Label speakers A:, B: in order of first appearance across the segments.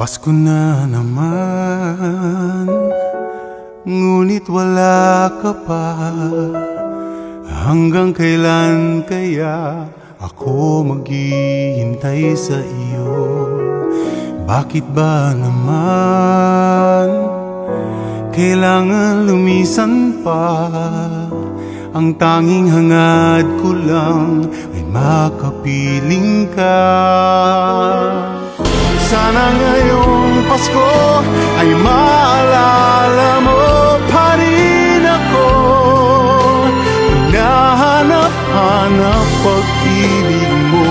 A: Pasko na naman, ngunit wala ka pa. Hanggang kailan kaya ako maghihintay sa iyo? Bakit ba naman kailangan lumisan pa? Ang tanging hangad ko lang ay makapiling ka. Sana ngayong Pasko ay maalala mo pa rin ako. Hinahanap-hanap pag-ibig mo.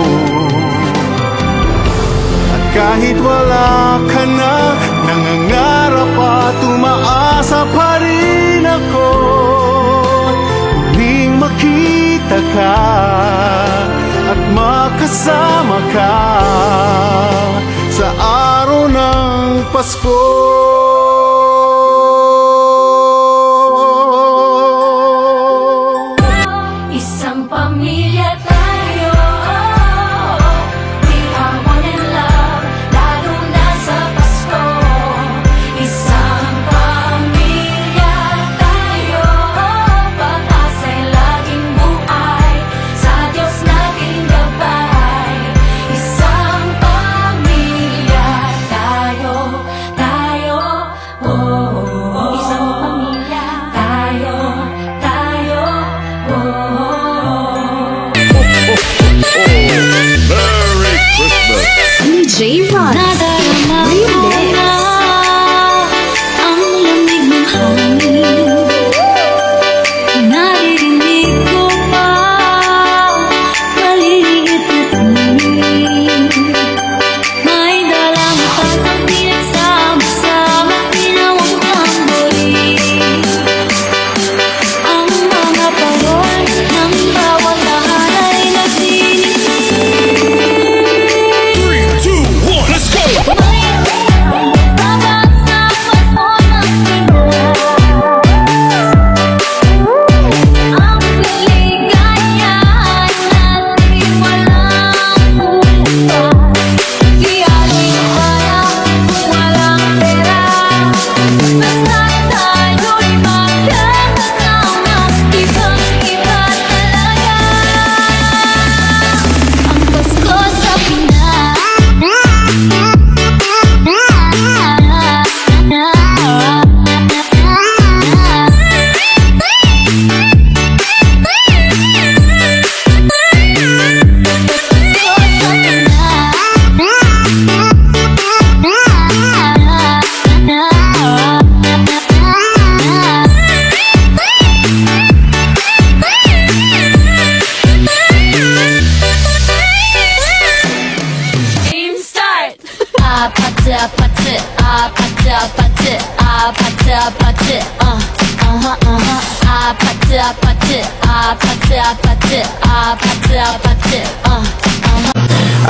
A: At kahit wala ka na, nangangarap at umaasa pa rin ako. Muling makita ka at makasama ka sa araw ng Pasko.
B: Isang pamilya tayo, we are one in love, lalo na sa Pasko. Isang pamilya tayo, pag-asa'y laging buhay, sa Diyos nating gabay. Isang pamilya tayo, oh. Isang pamilya tayo, oh.
C: Merry Christmas!
D: DJ Rod
B: Nadarama ko na ang lamig ng hangin. Naririnig ko pa maliliit na tuwing. May dalang tansang pinagsama-sama, tinawag ang buli. Ang mga parol ng bawat tahan ay nagdinig.
C: 3, 2, 1, let's go!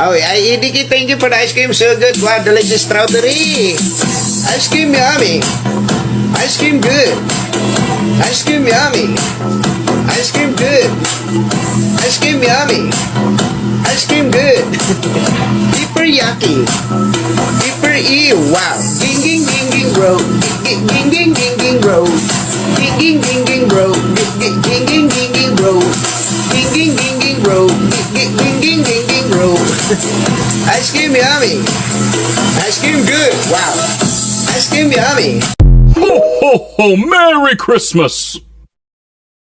E: Oh, ay Idiki, thank you for the ice cream. So good. Wow, delicious strawberry. Ice cream yummy. Ice cream good. Ice cream yummy. Ice cream good. Ice cream yummy. Ice cream good. Super yucky. Super ew. Wow. Ging ging ging ging road. Ging ging ging ging ging road. Ging ging ging ging road. Ging ging ging ging ging road. Ging ging ging ging road. Ging ging ging ging ging road. Ice cream yummy. Ice cream good. Wow. Ice cream yummy.
C: Ho, ho, ho! Merry Christmas!